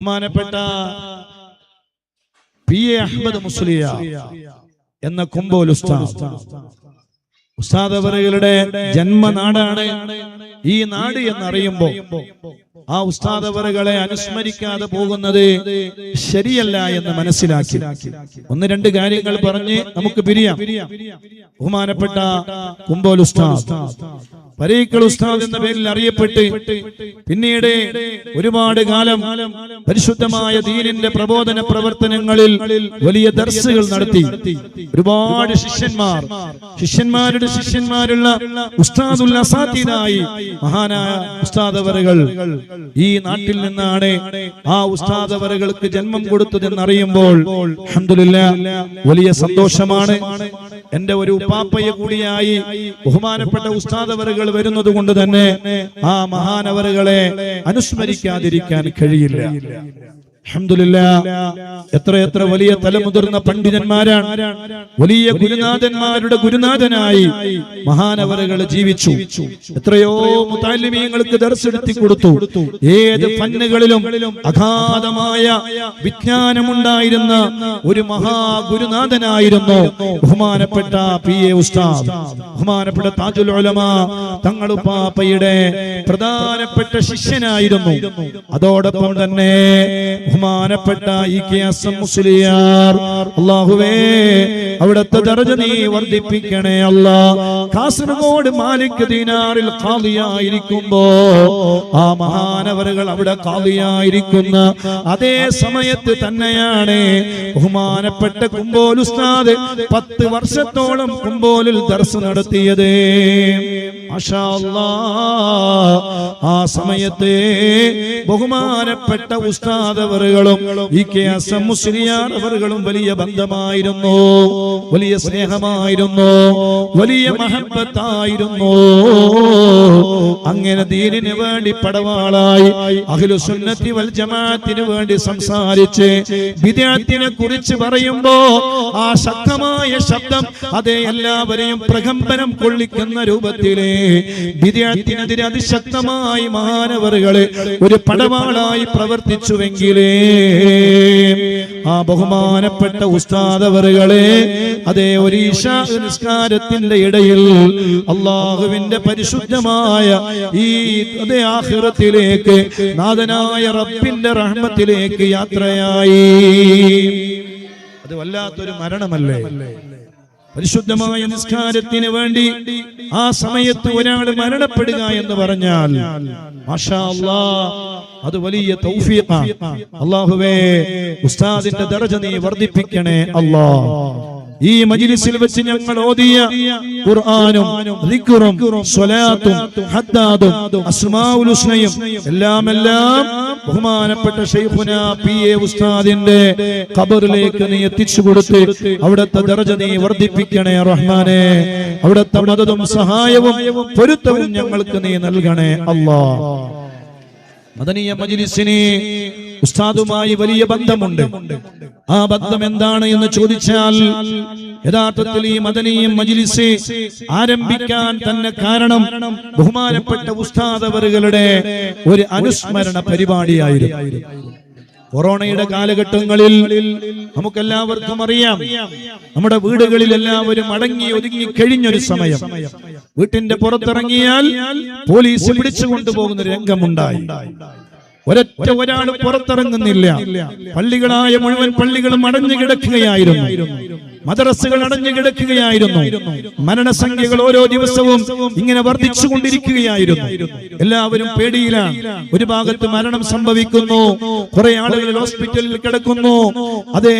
ബഹുമാനപ്പെട്ട P A Ahmad Musliyar എന്ന കുമ്പോൽ ഉസ്താദ് അവറുകളുടെ ജന്മനാടാണ് ഈ നാട് എന്നറിയുമ്പോൾ ആ ഉസ്താദ് അവറുകളെ അനുസ്മരിക്കാതെ പോകുന്നത് ശരിയല്ല എന്ന് മനസ്സിലാക്കി ഒന്ന് രണ്ട് കാര്യങ്ങൾ പറഞ്ഞ് നമുക്ക് പിരിയാം. ബഹുമാനപ്പെട്ട കുമ്പോൽ ഉസ്താദ് പരീക്കൽ ഉസ്താദ് എന്ന പേരിൽ അറിയപ്പെട്ട് പിന്നീട് ഒരുപാട് കാലം പരിശുദ്ധമായ ദീനിന്റെ പ്രബോധന പ്രവർത്തനങ്ങളിൽ വലിയ ദർസുകൾ നടത്തി. ഒരുപാട് ശിഷ്യന്മാരുടെ ശിഷ്യന്മാരുള്ള ഉസ്താദുൽ അസാതിദായി മഹാനായ ഉസ്താദ് അവറുകൾ ഈ നാട്ടിൽ നിന്നാണ് ആ ഉസ്താദ് അവറുകൾക്ക് ജന്മം കൊടുത്തതെന്നറിയുമ്പോൾ അൽഹംദുലില്ലാഹ് വലിയ സന്തോഷമാണ്. എന്റെ ഒരു ഉപ്പാപ്പയെ കൂടിയായി ബഹുമാനപ്പെട്ട ഉസ്താദ് അവറുകൾ വരുന്നത് കൊണ്ട് തന്നെ ആ മഹാനവറുകളെ അനുസ്മരിക്കാതിരിക്കാൻ കഴിയില്ല. അൽഹംദുലില്ലാഹ് എത്ര വലിയ തലമുതിർന്ന പണ്ഡിതന്മാരാണ്, വലിയ ഗുരുനാഥന്മാരുടെ ഗുരുനാഥനായി മഹാനവറുകൾ ജീവിച്ചു. എത്രയോ മുതഅല്ലിമീങ്ങൾക്ക് ദർസ് എടുത്തി കൊടുത്തു. ഏത് ഫന്നുകളിലും അഗാധമായ വിജ്ഞാനമുണ്ടായിരുന്ന ഒരു മഹാഗുരുനാഥനായിരുന്നു ബഹുമാനപ്പെട്ട പി എ ഉസ്താദ്. ബഹുമാനപ്പെട്ട താജുൽ ഉലമ തങ്ങളുപ്പാപ്പയുടെ പ്രധാനപ്പെട്ട ശിഷ്യനായിരുന്നു. അതോടൊപ്പം തന്നെ ബഹുമാനപ്പെട്ട ഇ കെ അസം മുസ്ലിയാർ, അല്ലാഹുവേ അവിടുത്തെ ദർജ നീ വർദ്ധിപ്പിക്കണേ അല്ലാഹ്. കാസർഗോഡ് മാലിക് ദീനാറിൽ ഖാദിയായിരിക്കുമ്പോ ആ മഹാനവറുകൾ അവിടെ ഖാദിയായിരിക്കുന്ന അതേ സമയത്ത് തന്നെയാണ് ബഹുമാനപ്പെട്ട കുമ്പോൽ ഉസ്താദ് 10 വർഷത്തോളം കുമ്പോലിൽ ദർസ് നടത്തിയത്. മാഷാ അല്ലാഹ് ആ സമയത്ത് ബഹുമാനപ്പെട്ട ഉസ്താദ് അവറുകളും ഇ കെ അസം മുസ്ലിയാർ അവറുകളും വലിയ ബന്ധമായിരുന്നു, വലിയ സ്നേഹമായിരുന്നു, വലിയ മഹബ്ബത്തായിരുന്നു. അങ്ങനെ ദീനിന് വേണ്ടി പടവാളായി അഹ്ലുസുന്നത്തി വൽ ജമാഅത്തിന് വേണ്ടി സംസാരിച്ച് ബിദ്അത്തിനെ കുറിച്ച് പറയുമ്പോ ആ ശക്തമായ ശബ്ദം അതേ എല്ലാവരെയും പ്രകമ്പനം കൊള്ളിക്കുന്ന രൂപത്തിലെ ബിദ്അത്തിനെതിരെ അതിശക്തമായി മഹാനവറുകളെ ഒരു പടവാളായി പ്രവർത്തിച്ചുവെങ്കിലേ ആ ബഹുമാനപ്പെട്ട ഉസ്താദ് അവറുകളെ അതേ ഒരു ഇശാ നിസ്കാരത്തിന്റെ ഇടയിൽ അല്ലാഹുവിന്റെ പരിശുദ്ധമായ ഈ അതേ ആഖിറത്തിലേക്ക് നാഥനായ റബ്ബിന്റെ റഹ്മത്തിലേക്ക് യാത്രയായി. അത് വല്ലാത്തൊരു മരണമല്ലേ? പരിശുദ്ധമായ നിസ്കാരത്തിന് വേണ്ടി ആ സമയത്ത് ഒരാൾ മരണപ്പെടുക എന്ന് പറഞ്ഞാൽ മാഷാ അല്ലാഹ് അത് വലിയ തൗഫീഖാണ്. അല്ലാഹുവേ ഉസ്താദിന്റെ ദർജ നീ വർദ്ധിപ്പിക്കണേ അല്ലാഹ്. ഈ മജ്ലിസിൽ വെച്ച് ഞങ്ങൾ ഓതിയ ഖുർആനും ദിക്റും സ്വലാത്തും ഹദ്ദാദും അസ്മാഉൽ ഹുസ്നയും എല്ലാം ബഹുമാനപ്പെട്ട ശൈഖുനാ പി എ ഉസ്താദിന്റെ ഖബറിലേക്ക് നീ എത്തിച്ചു കൊടുത്ത് അവിടുത്തെ ദർജ നീ വർദ്ധിപ്പിക്കണേ റഹ്മാനേ. അവിടുത്തെ മദദും സഹായവും പൊരുത്തവും ഞങ്ങൾക്ക് നീ നൽകണേ അല്ലാഹ്. മദനിയ മജ്ലിസിന് ഉസ്താദുമായി വലിയ ബന്ധമുണ്ട്. ആ ബന്ധം എന്താണ് എന്ന് ചോദിച്ചാൽ യഥാർത്ഥത്തിൽ ഈ മദനിയ മജ്ലിസ് ആരംഭിക്കാൻ തന്നെ കാരണം ബഹുമാനപ്പെട്ട ഉസ്താദ് അവറുകളുടെ ഒരു അനുസ്മരണ പരിപാടിയായിരുന്നു. കൊറോണയുടെ കാലഘട്ടങ്ങളിൽ നമുക്കെല്ലാവർക്കും അറിയാം, നമ്മുടെ വീടുകളിൽ എല്ലാവരും അടങ്ങി ഒതുങ്ങി കഴിഞ്ഞൊരു സമയം. വീട്ടിന്റെ പുറത്തിറങ്ങിയാൽ പോലീസ് പിടിച്ചുകൊണ്ടുപോകുന്ന രംഗമുണ്ടായി. ഒരാൾ പുറത്തിറങ്ങുന്നില്ല. പള്ളികളായ മുഴുവൻ പള്ളികളും അടഞ്ഞു കിടക്കുകയായിരുന്നു, മദ്രസകൾ അടഞ്ഞു കിടക്കുകയായിരുന്നു. മരണസംഖ്യകൾ ഓരോ ദിവസവും ഇങ്ങനെ വർദ്ധിച്ചുകൊണ്ടിരിക്കുകയായിരുന്നു. എല്ലാവരും പേടിയിലാണ്. ഒരു ഭാഗത്ത് മരണം സംഭവിക്കുന്നു, കുറെ ആളുകൾ ഹോസ്പിറ്റലിൽ കിടക്കുന്നു. അതേ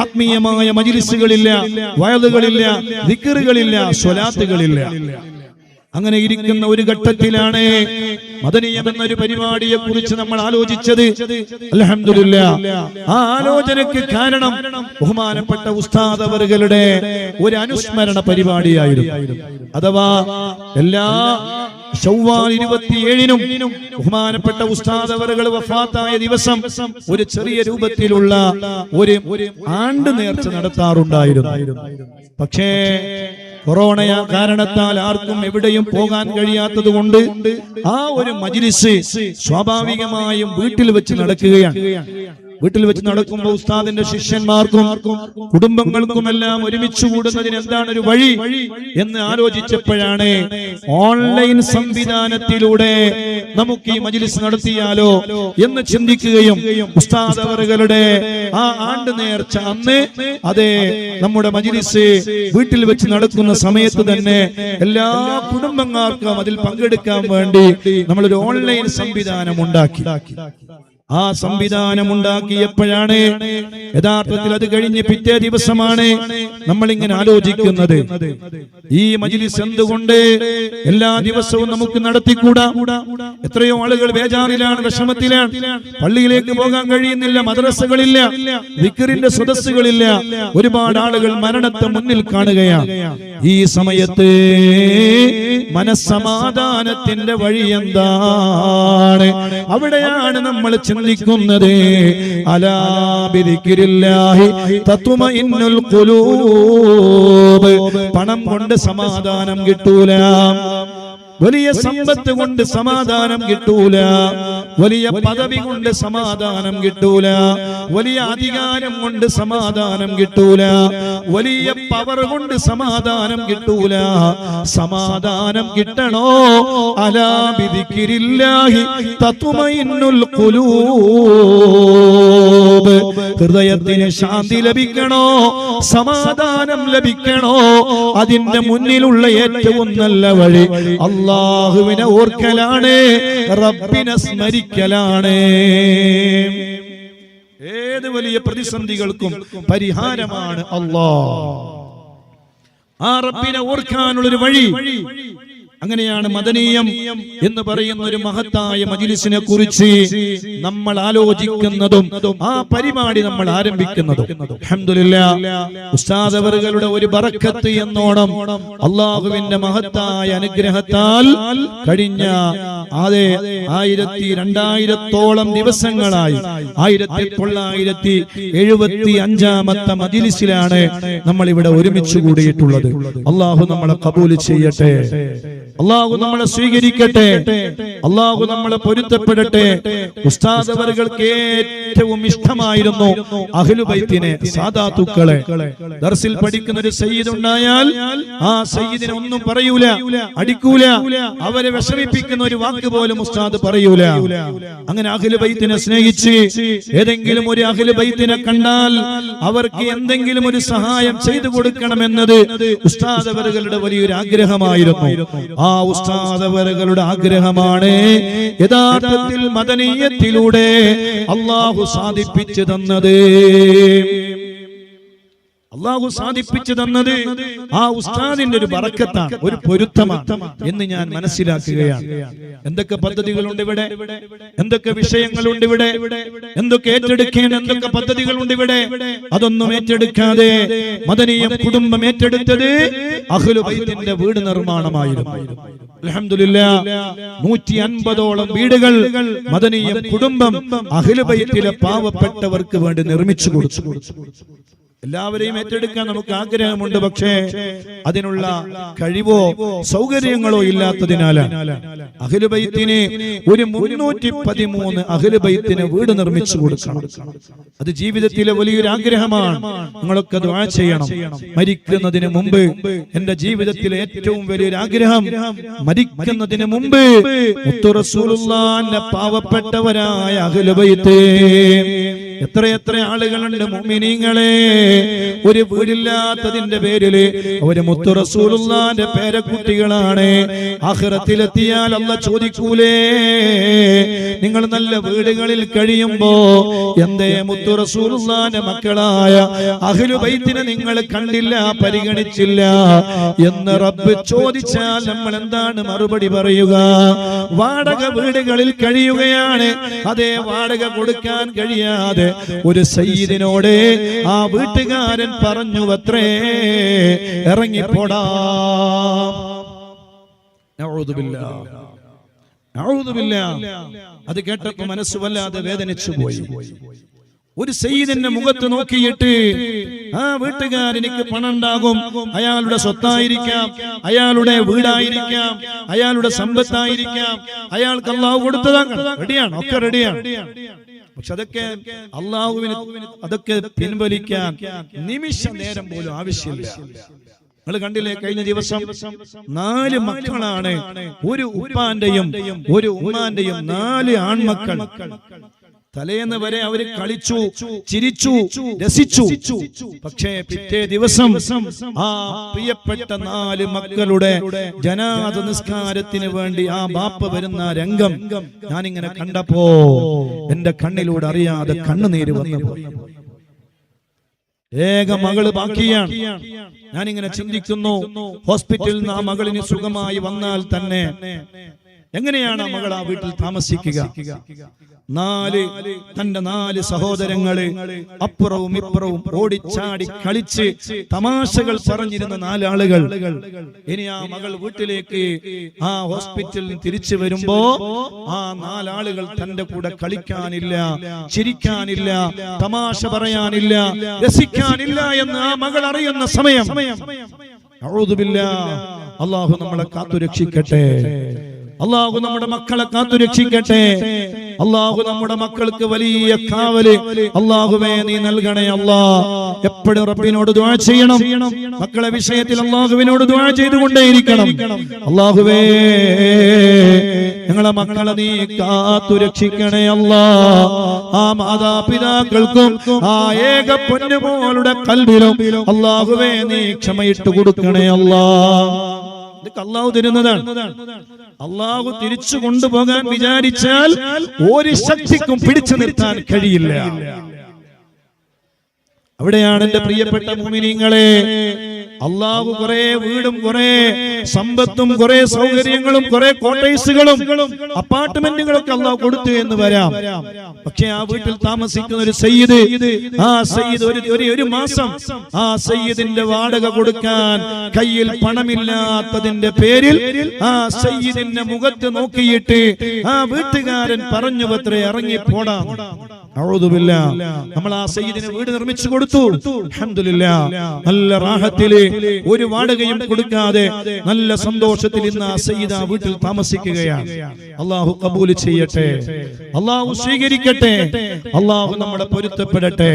ആത്മീയമായ മജ്ലിസുകളില്ല, വയലുകളില്ല, ദിക്റുകളില്ല, സ്വലാത്തുകളില്ല. അങ്ങനെ ഇരിക്കുന്ന ഒരു ഘട്ടത്തിലാണ് മദനിയം എന്നൊരു പരിപാടിയെ കുറിച്ച് നമ്മൾ ആലോചിച്ചത്. അൽഹംദുലില്ലാഹ് ആ ആലോചനയ്ക്ക് കാരണം ബഹുമാനപ്പെട്ട ഉസ്താദ് അവറുകളുടെ ഒരു അനുസ്മരണ പരിപാടിയായിരുന്നു. അഥവാ എല്ലാ ശവ്വാൽ 27-നും ബഹുമാനപ്പെട്ട ഉസ്താദ് അവറുകൾ വഫാത്തായ ദിവസം ഒരു ചെറിയ രൂപത്തിലുള്ള ഒരു ആണ്ട് നേർച്ച നടത്താറുണ്ടായിരുന്നു. പക്ഷേ കൊറോണ കാരണത്താൽ ആർക്കും എവിടെയും പോകാൻ കഴിയാത്തത് കൊണ്ട് ആ ഒരു മജ്‌ലിസ് സ്വാഭാവികമായും വീട്ടിൽ വെച്ച് നടക്കുകയാണ്. വീട്ടിൽ വെച്ച് നടക്കുമ്പോൾ ഉസ്താദിന്റെ ശിഷ്യന്മാർക്കും കുടുംബങ്ങൾക്കുമെല്ലാം ഒരുമിച്ച് കൂടുന്നതിന് എന്താണ് ഒരു വഴി എന്ന് ആലോചിച്ചപ്പോഴാണ് ഓൺലൈൻ സംവിധാനത്തിലൂടെ നമുക്ക് ഈ മജ്‌ലിസ് നടത്തിയാലോ എന്ന് ചിന്തിക്കുകയും ഉസ്താദ് അവറുകളുടെ ആ ആണ്ട് നേർച്ച അന്ന് അതെ നമ്മുടെ മജ്‌ലിസ് വീട്ടിൽ വെച്ച് നടക്കുന്ന സമയത്ത് തന്നെ എല്ലാ കുടുംബങ്ങൾക്കും അതിൽ പങ്കെടുക്കാൻ വേണ്ടി നമ്മളൊരു ഓൺലൈൻ സംവിധാനം ഉണ്ടാക്കി. ആ സംവിധാനം ഉണ്ടാക്കിയപ്പോഴാണ് യഥാർത്ഥത്തിൽ അത് കഴിഞ്ഞ് പിറ്റേ ദിവസമാണ് നമ്മൾ ഇങ്ങനെ ആലോചിക്കുന്നത്, ഈ മജ്‌ലിസ് എന്തുകൊണ്ട് എല്ലാ ദിവസവും നമുക്ക് നടത്തിക്കൂടാ? എത്രയോ ആളുകൾ ബേജാറിലാണ്, വിഷമത്തിലാണ്, പള്ളിയിലേക്ക് പോകാൻ കഴിയുന്നില്ല, മദ്രസകളില്ല, ദിക്റിന്റെ സദസ്സുകളില്ല, ഒരുപാട് ആളുകൾ മരണത്തെ മുന്നിൽ കാണുകയാണ്. ഈ സമയത്ത് മനസ്സമാധാനത്തിന്റെ വഴി എന്താണ്? അവിടെയാണ് നമ്മൾ ചിന്തിക്കുന്നത്. അലാ ബിദിക്രില്ലാഹി തത്മഇന്നുൽ ഖുലൂബ്. പണം കൊണ്ട് സമാധാനം കിട്ടൂല, വലിയ സമ്പത്ത് കൊണ്ട് സമാധാനം കിട്ടൂല, വലിയ പദവി കൊണ്ട് സമാധാനം കിട്ടൂല, വലിയ അധികാരം കൊണ്ട് സമാധാനം കിട്ടൂല, വലിയ പവർ കൊണ്ട് സമാധാനം കിട്ടൂല. സമാധാനം കിട്ടണോ? അലാ ബിദിക്രില്ലാഹി തത്മഇന്നുൽ ഖുലൂബ്. ഹൃദയത്തിന് ശാന്തി ലഭിക്കണോ? സമാധാനം ലഭിക്കണോ? അതിന്റെ മുന്നിലുള്ള ഏറ്റവും നല്ല വഴി അല്ലാഹുവിനെ ഓർക്കലാണ്, റബ്ബിനെ സ്മരിക്കലാണ്. ഏത് വലിയ പ്രതിസന്ധികൾക്കും പരിഹാരമാണ് അല്ലാഹ്. ആ റബ്ബിനെ ഓർക്കാനുള്ളൊരു വഴി. അങ്ങനെയാണ് മദനീയം എന്ന് പറയുന്ന ഒരു മഹത്തായ മജ്‌ലിസിനെ കുറിച്ച് നമ്മൾ ആലോചിക്കുന്നതും ആ പരിപാടി നമ്മൾ ആരംഭിക്കുന്നതും. അൽഹംദുലില്ലാഹ്, ഉസ്താദ് അവറുകളുടെ ഒരു ബറക്കത്ത് എന്നോണം അല്ലാഹുവിന്റെ മഹത്തായ അനുഗ്രഹത്താൽ കഴിഞ്ഞ 2000 ദിവസങ്ങളായി 1975 മജ്‌ലിസിലാണ് നമ്മൾ ഇവിടെ ഒരുമിച്ച് കൂടിയിട്ടുള്ളത്. അല്ലാഹു നമ്മളെ ഖബൂൽ ചെയ്യട്ടെ, അല്ലാഹു നമ്മളെ സ്വീകരിക്കട്ടെ, അല്ലാഹു നമ്മളെ പൊരുത്തപ്പെടട്ടെ. ഉസ്താദ് അവറുകൾക്ക് ഏറ്റവും ഇഷ്ടമായിരുന്നു അഹ്ലു ബൈത്തിനെ, സാദാത്തുക്കളെ. ദർസിൽ പഠിക്കുന്ന ഒരു സയ്യിദ് ഉണ്ടായാൽ ആ സയ്യിദിനെ ഒന്നും പറയൂല, അടിക്കൂല, അവരെ വിഷമിപ്പിക്കുന്ന ഒരു വാക്ക് പോലും ഉസ്താദ് പറയൂല. അങ്ങനെ അഹ്ലു ബൈത്തിനെ സ്നേഹിച്ച് ഏതെങ്കിലും ഒരു അഹ്ലു ബൈത്തിനെ കണ്ടാൽ അവർക്ക് എന്തെങ്കിലും ഒരു സഹായം ചെയ്തു കൊടുക്കണമെന്നത് ഉസ്താദ് അവറുകളുടെ വലിയൊരു ആഗ്രഹമായിരുന്നു. ആ ഉസ്താദ് അവറുകളുടെ ആഗ്രഹമാണ് യഥാർത്ഥത്തിൽ മദനീയത്തിലൂടെ അല്ലാഹു സാധിപ്പിച്ചു തന്നത്. അല്ലാഹു സാധിപ്പിച്ചു തന്നത് ആ ഉസ്താദിന്റെ ഒരു ബറക്കത്താണ്, ഒരു പൊരുത്തമാണ് എന്ന് ഞാൻ മനസ്സിലാക്കുകയാണ്. എന്തൊക്കെ പദ്ധതികളുണ്ട് ഇവിടെ, എന്തൊക്കെ വിഷയങ്ങളുണ്ട് ഇവിടെ, എന്തൊക്കെ ഏറ്റെടുക്കേണ്ട എന്തൊക്കെ പദ്ധതികളുണ്ട് ഇവിടെ. അതൊന്നും ഏറ്റെടുക്കാതെ മദനീയം കുടുംബം ഏറ്റെടുത്തത് അഹ്ലു ബൈത്തിന്റെ വീട് നിർമ്മാണമായിരുന്നു. അൽഹംദുലില്ലാഹ്, 150ഓളം വീടുകൾ മദനീയം കുടുംബം അഹ്ലു ബൈത്തിലെ പാവപ്പെട്ടവർക്ക് വേണ്ടി നിർമ്മിച്ചു കൊടുത്തു. എല്ലാവരെയും ഏറ്റെടുക്കാൻ നമുക്ക് ആഗ്രഹമുണ്ട്, പക്ഷേ അതിനുള്ള കഴിവോ സൗകര്യങ്ങളോ ഇല്ലാത്തതിനാലാണ് അഹ്ലു ബൈത്തിന് ഒരു 313 അഹ്ലു ബൈത്തിന് വീട് നിർമ്മിച്ചു കൊടുക്കണം. അത് ജീവിതത്തിലെ വലിയൊരു ആഗ്രഹമാണ്. നിങ്ങളൊക്കെ ദുആ ചെയ്യണം. മരിക്കുന്നതിന് മുമ്പ് എന്റെ ജീവിതത്തിലെ ഏറ്റവും വലിയൊരു ആഗ്രഹം, മരിക്കുന്നതിന് മുമ്പ് മുത്തു റസൂലുള്ളാഹിന്റെ പാവപ്പെട്ടവരായ അഹ്ലു ബൈത്ത്. എത്രയെത്ര ആളുകളുണ്ട് മുഅ്മിനീങ്ങളെ, ഒരു വീടില്ലാത്തതിന്റെ പേരില് അവര് മുത്തു റസൂലുള്ളാഹിന്റെ പേരക്കുട്ടികളാണ്. ആഖിറത്തിലെത്തിയാൽ അല്ലാഹ് ചോദിക്കൂലേ, നിങ്ങൾ നല്ല വീടുകളിൽ കഴിയുമ്പോ എന്തേ മുത്തു റസൂലുള്ളാഹിന്റെ മക്കളായ അഹ്ലു ബൈത്തിനെ നിങ്ങൾ കണ്ടില്ല, പരിഗണിച്ചില്ല എന്ന് റബ്ബ് ചോദിച്ചാൽ നമ്മൾ എന്താണ് മറുപടി പറയുക? വാടക വീടുകളിൽ കഴിയുകയാണ്, അതേ വാടക കൊടുക്കാൻ കഴിയാതെ ഒരു സയ്യിദിനോട് ആ വീട്ടുകാരൻ പറഞ്ഞു അത്രേ, ഇറങ്ങിപ്പോടാ. അത് കേട്ടപ്പോ മനസ്സ് വല്ലാതെ വേദനിച്ചു പോയി. ഒരു സയ്യിദിന്റെ മുഖത്ത് നോക്കിയിട്ട് ആ വീട്ടുകാർ എനിക്ക് പണം ഉണ്ടാകും, അയാളുടെ സ്വത്തായിരിക്കാം, അയാളുടെ വീടായിരിക്കാം, അയാളുടെ സമ്പത്തായിരിക്കാം, അയാൾക്ക് അള്ളാഹു കൊടുത്തതാണ്, റെഡിയാണ്, ഒക്കെ റെഡിയാണ്. പക്ഷെ അതൊക്കെ അള്ളാഹുവിന് അതൊക്കെ പിൻവലിക്കാൻ നിമിഷ നേരം പോലും ആവശ്യമില്ല. നിങ്ങൾ കണ്ടില്ലേ, കഴിഞ്ഞ ദിവസം 4 മക്കളാണ്, ഒരു ഉപ്പാന്റെയും ഒരു ഉമ്മാന്റെയും 4 ആൺമക്കൾ. തലേന്ന് വരെ അവര് കളിച്ചു, ചിരിച്ചു, രസിച്ചു. പക്ഷേ പിറ്റേ ദിവസം ആ പ്രിയപ്പെട്ട 4 മക്കളുടെ ജനാസ നിസ്കാരത്തിന് വേണ്ടി ആ ബാപ്പ വരുന്ന രംഗം ഞാനിങ്ങനെ കണ്ടപ്പോ എന്റെ കണ്ണിലൂടെ അറിയാതെ കണ്ണുനീര് വന്നു. ഏക മകള് ബാക്കിയാണ്. ഞാനിങ്ങനെ ചിന്തിക്കുന്നു, ഹോസ്പിറ്റലിൽ നിന്ന് ആ മകളിന് സുഖമായി വന്നാൽ തന്നെ എങ്ങനെയാണ് ആ മകൾ ആ വീട്ടിൽ താമസിക്കുക? തന്റെ 4 സഹോദരങ്ങള് അപ്പുറവും ഇപ്പുറവും ഓടിച്ചാടി കളിച്ച് തമാശകൾ പറഞ്ഞിരുന്ന 4 ആളുകൾ. ഇനി ആ മകൾ വീട്ടിലേക്ക് ആ ഹോസ്പിറ്റലിൽ തിരിച്ചു വരുമ്പോ ആ 4 ആളുകൾ തന്റെ കൂടെ കളിക്കാനില്ല, ചിരിക്കാനില്ല, തമാശ പറയാനില്ല, രസിക്കാനില്ല എന്ന് ആ മകൾ അറിയുന്ന സമയം അഊദു ബില്ലാഹ്, അല്ലാഹു നമ്മളെ കാത്തുരക്ഷിക്കട്ടെ. അല്ലാഹു നമ്മുടെ മക്കളെ കാത്തുരക്ഷിക്കട്ടെ. അല്ലാഹു നമ്മുടെ മക്കൾക്ക് വലിയ കാവല് അല്ലാഹുവേ നീ നൽകണേ. അല്ലാഹ് എപ്പോഴും റബ്ബിനോട് ദുആ ചെയ്യണം. മക്കളെ വിഷയത്തിൽ അല്ലാഹുവിനോട് ദുആ ചെയ്തുകൊണ്ടേയിരിക്കണം. അല്ലാഹുവേ ഞങ്ങളെ മക്കളെ നീ കാത്തുരക്ഷിക്കണേ. അല്ലാഹ് ആ മാതാപിതാക്കൾക്കും ആ ഏക പൊന്നുമോളുടെ കൽബിലും അല്ലാഹുവേ നീ ക്ഷമയിട്ട് കൊടുക്കണേ. അല്ലാഹ് ഇതൊക്കെ അല്ലാഹു തരുന്നതാണ്. അല്ലാഹു തിരിച്ചു കൊണ്ടുപോകാൻ വിചാരിച്ചാൽ ഒരു ശക്തിക്കും പിടിച്ചു നിർത്താൻ കഴിയില്ല. അവിടെയാണ് എന്റെ പ്രിയപ്പെട്ട മുഅ്മിനീങ്ങളെ, അല്ലാഹു കുറെ വീടും കുറെ സമ്പത്തും കുറെ സൗകര്യങ്ങളും കുറെ കോട്ടേഴ്സുകളും അപ്പാർട്ട്മെന്റുകളൊക്കെ അല്ലാഹു കൊടുത്തു എന്ന് വരാം. പക്ഷെ ആ വീട്ടിൽ താമസിക്കുന്ന ഒരു സയ്യിദ്, ആ സയ്യിദ് ഒരു മാസം ആ സയ്യിദിന്റെ വാടക കൊടുക്കാൻ കയ്യിൽ പണമില്ലാത്തതിന്റെ പേരിൽ ആ സയ്യിദിന്റെ മുഖത്ത് നോക്കിയിട്ട് ആ വീട്ടുകാരൻ പറഞ്ഞു പത്രേ ഇറങ്ങിപ്പോടാ. അഊദു ബില്ലാഹ്. നമ്മൾ ആ സയ്യിദിന് വീട് നിർമ്മിച്ചു കൊടുത്തു. അൽഹംദുലില്ലാഹ്, നല്ല റാഹത്തില് ഒരു വാടകയും കൊടുക്കാതെ നല്ല സന്തോഷത്തിൽ ഇന്ന് ആ സയ്യിദ് ആ വീട്ടിൽ താമസിക്കുകയാണ്. അല്ലാഹു ഖബൂൽ ചെയ്യട്ടെ, അല്ലാഹു സ്വീകരിക്കട്ടെ, അല്ലാഹു നമ്മളെ പൊരുത്തപ്പെടട്ടെ.